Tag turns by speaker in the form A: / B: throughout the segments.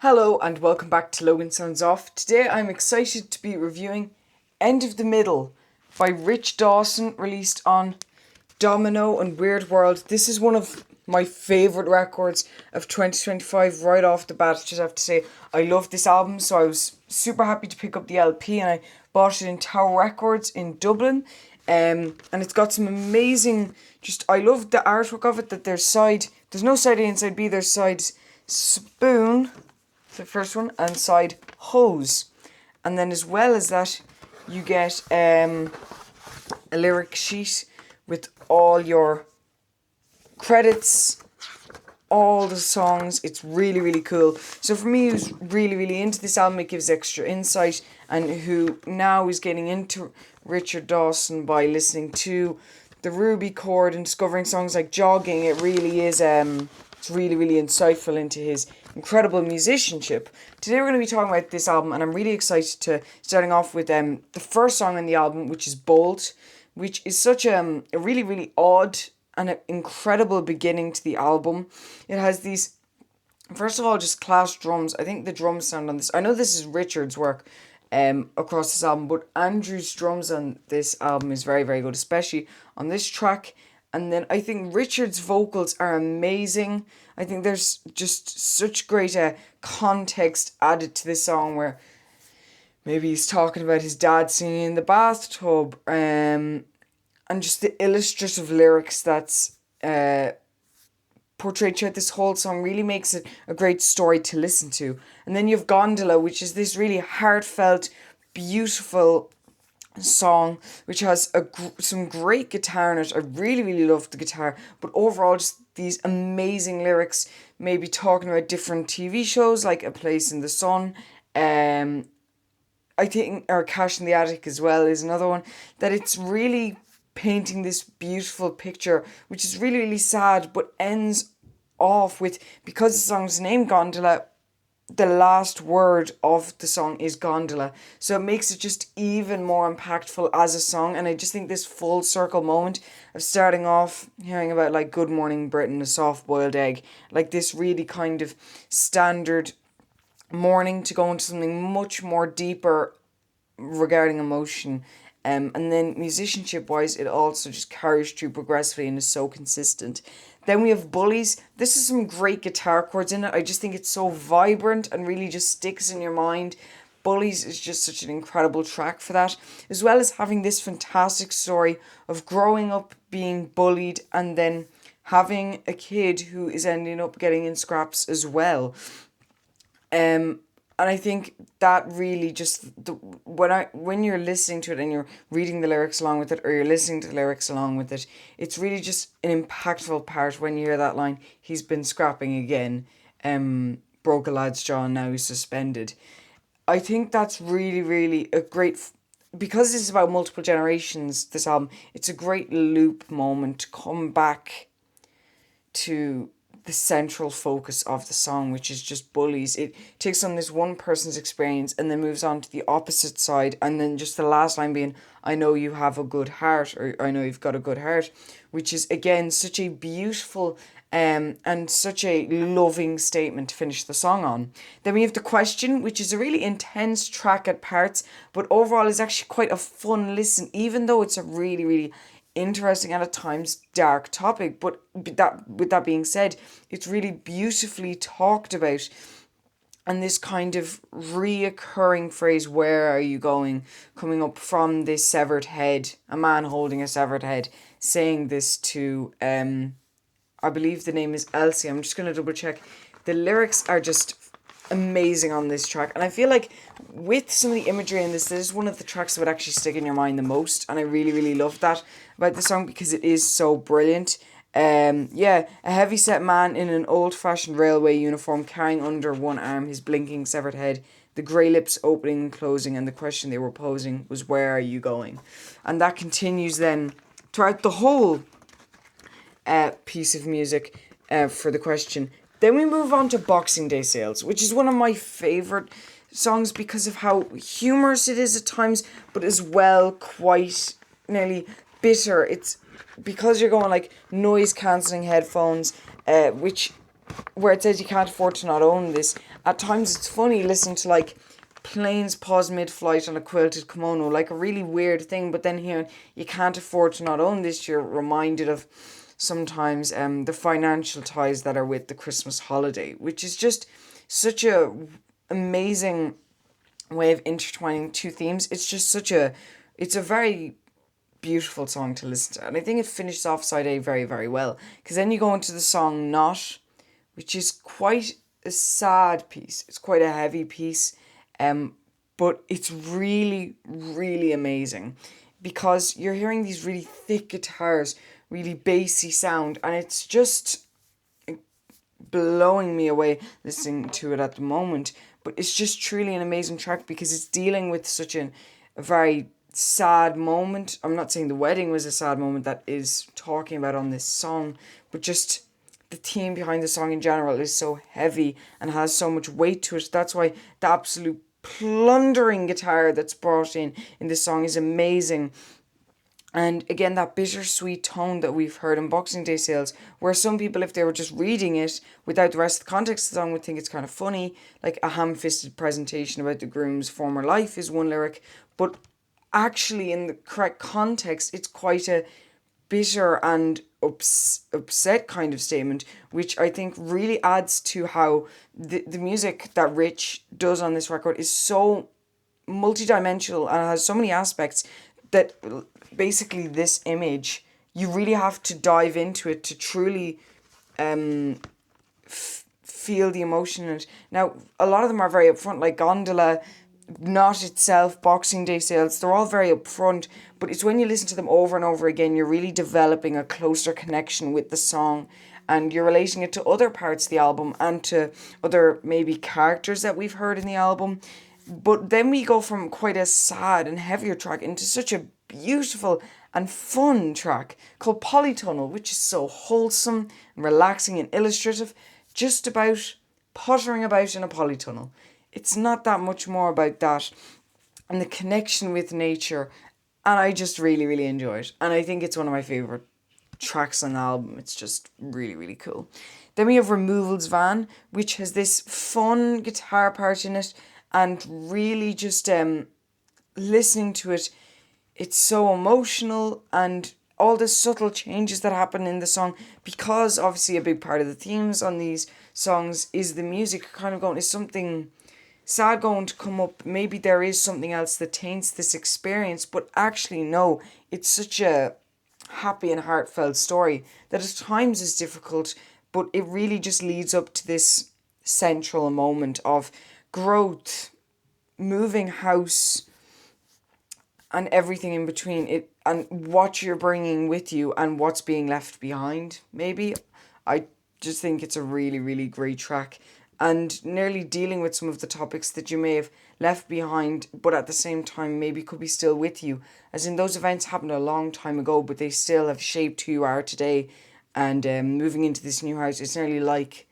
A: Hello and welcome back to Logan Sounds Off. Today I'm excited to be reviewing End of the Middle by Rich Dawson, released on Domino and Weird World. This is one of my favourite records of 2025 right off the bat. Just have to say, I love this album, so I was super happy to pick up the LP and I bought it in Tower Records in Dublin. And it's got some amazing, I love the artwork of it, that there's no side A and side B, there's side spoon, the first one, and side hose. And then as well as that, you get a lyric sheet with all your credits, all the songs. It's really, really cool. So for me, who's really, really into this album, it gives extra insight, and who now is getting into Richard Dawson by listening to the Ruby chord and discovering songs like Jogging. It really is, it's really, really insightful into his incredible musicianship. Today we're going to be talking about this album, and I'm really excited to starting off with the first song on the album, which is Bolt, which is such a really, really odd and an incredible beginning to the album. It has these, first of all, just class drums. I think the drums sound on this, I know this is Richard's work across this album, but Andrew's drums on this album is very, very good, especially on this track. And then I think Richard's vocals are amazing. I think there's just such great context added to this song, where maybe he's talking about his dad singing in the bathtub, and just the illustrative lyrics that's portrayed throughout this whole song really makes it a great story to listen to. And then you have Gondola, which is this really heartfelt, beautiful song, which has some great guitar in it. I really, really love the guitar, but overall just these amazing lyrics, maybe talking about different TV shows like A Place in the Sun, I think, or Cash in the Attic as well is another one, that it's really painting this beautiful picture, which is really, really sad, but ends off with, because the song's named Gondola, the last word of the song is gondola. So it makes it just even more impactful as a song. And I just think this full circle moment of starting off hearing about like Good Morning Britain, a soft boiled egg, like this really kind of standard morning, to go into something much more deeper regarding emotion. And then musicianship wise, it also just carries through progressively and is so consistent. Then we have Bullies. This is some great guitar chords in it. I just think it's so vibrant and really just sticks in your mind. Bullies is just such an incredible track for that, as well as having this fantastic story of growing up being bullied and then having a kid who is ending up getting in scraps as well. And I think that really just, when you're listening to it and you're reading the lyrics along with it, or you're listening to the lyrics along with it, it's really just an impactful part when you hear that line, he's been scrapping again, broke a lad's jaw and now he's suspended. I think that's really, really a great, because this is about multiple generations, this album, it's a great loop moment to come back to the central focus of the song, which is just bullies. It takes on this one person's experience and then moves on to the opposite side, and then just the last line being, I know you have a good heart, or I know you've got a good heart, which is again such a beautiful and such a loving statement to finish the song on. Then we have The Question, which is a really intense track at parts, but overall is actually quite a fun listen, even though it's a really, really interesting and at times dark topic. But with that being said, it's really beautifully talked about, and this kind of reoccurring phrase, where are you going, coming up from this severed head, a man holding a severed head, saying this to I believe the name is Elsie. I'm just going to double check. The lyrics are just amazing on this track, and I feel like with some of the imagery in this is one of the tracks that would actually stick in your mind the most, and I really, really love that about the song because it is so brilliant. A heavy-set man in an old-fashioned railway uniform, carrying under one arm his blinking severed head, the grey lips opening and closing, and the question they were posing was, where are you going? And that continues then throughout the whole piece of music for The Question. Then we move on to Boxing Day Sales, which is one of my favourite songs because of how humorous it is at times, but as well quite nearly bitter. It's because you're going like noise cancelling headphones, where it says you can't afford to not own this, at times it's funny listening to like planes pause mid-flight on a quilted kimono, like a really weird thing. But then here, you can't afford to not own this. You're reminded of sometimes the financial ties that are with the Christmas holiday, which is just such a amazing way of intertwining two themes. It's just it's a very beautiful song to listen to. And I think it finishes off side A very, very well. Because then you go into the song Not, which is quite a sad piece. It's quite a heavy piece. But it's really, really amazing. Because you're hearing these really thick guitars, really bassy sound. And it's just blowing me away listening to it at the moment. But it's just truly an amazing track because it's dealing with such a very sad moment. I'm not saying the wedding was a sad moment that is talking about on this song, but just the theme behind the song in general is so heavy and has so much weight to it. That's why the absolute plundering guitar that's brought in this song is amazing. And again, that bittersweet tone that we've heard in Boxing Day Sales, where some people, if they were just reading it without the rest of the context of the song, would think it's kind of funny. Like a ham-fisted presentation about the groom's former life is one lyric. But actually, in the correct context, it's quite a bitter and upset kind of statement, which I think really adds to how the music that Rich does on this record is so multidimensional and has so many aspects that basically this image, you really have to dive into it to truly feel the emotion in it. Now, a lot of them are very upfront, like Gondola, Not itself, Boxing Day Sales, they're all very upfront, but it's when you listen to them over and over again, you're really developing a closer connection with the song and you're relating it to other parts of the album and to other maybe characters that we've heard in the album. But then we go from quite a sad and heavier track into such a beautiful and fun track called Polytunnel, which is so wholesome and relaxing and illustrative, just about puttering about in a polytunnel. It's not that much more about that and the connection with nature, and I just really, really enjoy it. And I think it's one of my favourite tracks on the album. It's just really, really cool. Then we have Removal's Van, which has this fun guitar part in it, and really just listening to it, it's so emotional, and all the subtle changes that happen in the song, because obviously a big part of the themes on these songs is the music kind of going, is something sad going to come up, maybe there is something else that taints this experience, but actually no, it's such a happy and heartfelt story that at times is difficult, but it really just leads up to this central moment of growth, moving house, and everything in between it, and what you're bringing with you and what's being left behind. Maybe I just think it's a really, really great track, and nearly dealing with some of the topics that you may have left behind, but at the same time maybe could be still with you, as in those events happened a long time ago, but they still have shaped who you are today. And moving into this new house, it's nearly like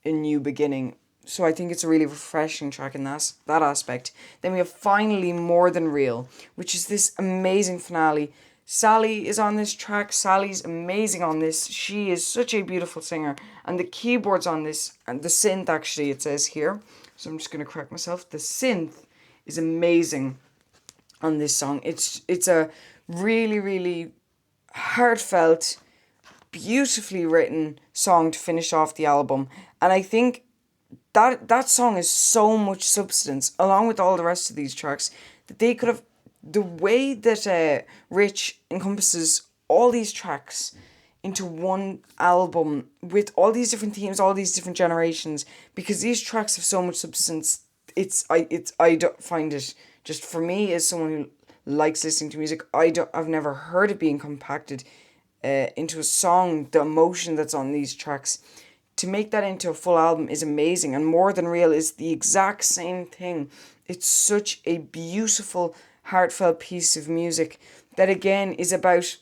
A: a new beginning. So I think it's a really refreshing track in that aspect. Then we have finally More Than Real, which is this amazing finale. Sally is on this track. Sally's amazing on this. She is such a beautiful singer. And the keyboards on this, and the synth actually, it says here. So I'm just going to correct myself. The synth is amazing on this song. It's a really, really heartfelt, beautifully written song to finish off the album. And I think that song is so much substance, along with all the rest of these tracks, that they could have, the way that Rich encompasses all these tracks into one album with all these different themes, all these different generations, because these tracks have so much substance. I don't find it, just for me as someone who likes listening to music, I've never heard it being compacted into a song. The emotion that's on these tracks, to make that into a full album is amazing. And More Than Real is the exact same thing. It's such a beautiful, heartfelt piece of music that again is about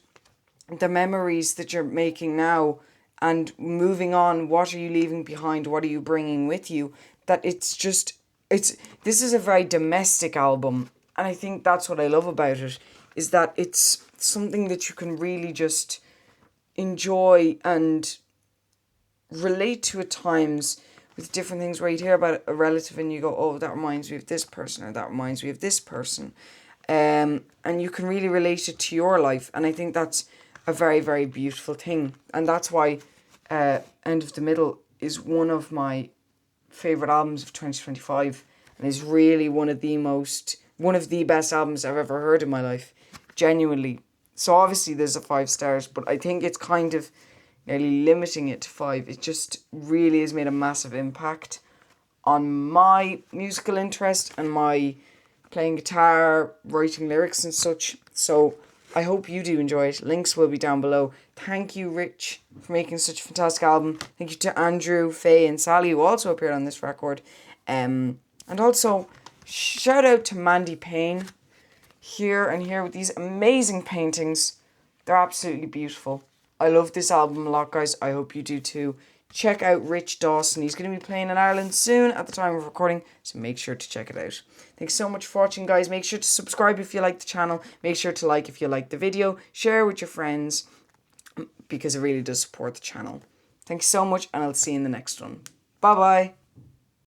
A: the memories that you're making now and moving on. What are you leaving behind? What are you bringing with you? That this is a very domestic album, and I think that's what I love about it, is that it's something that you can really just enjoy and relate to at times with different things where you'd hear about a relative and you go, oh, that reminds me of this person, or that reminds me of this person. And you can really relate it to your life. And I think that's a very, very beautiful thing. And that's why End of the Middle is one of my favourite albums of 2025, and is really one of the best albums I've ever heard in my life, genuinely. So obviously there's a 5 stars, but I think it's kind of nearly limiting it to 5. It just really has made a massive impact on my musical interest and my playing guitar, writing lyrics and such. So I hope you do enjoy it. Links will be down below. Thank you, Rich, for making such a fantastic album. Thank you to Andrew, Faye and Sally, who also appeared on this record. And also, shout out to Mandy Payne here with these amazing paintings. They're absolutely beautiful. I love this album a lot, guys. I hope you do too. Check out Rich Dawson. He's going to be playing in Ireland soon at the time of recording, so make sure to check it out. Thanks so much for watching, guys. Make sure to subscribe if you like the channel. Make sure to like if you like the video. Share with your friends, because it really does support the channel. Thanks so much, and I'll see you in the next one. Bye-bye.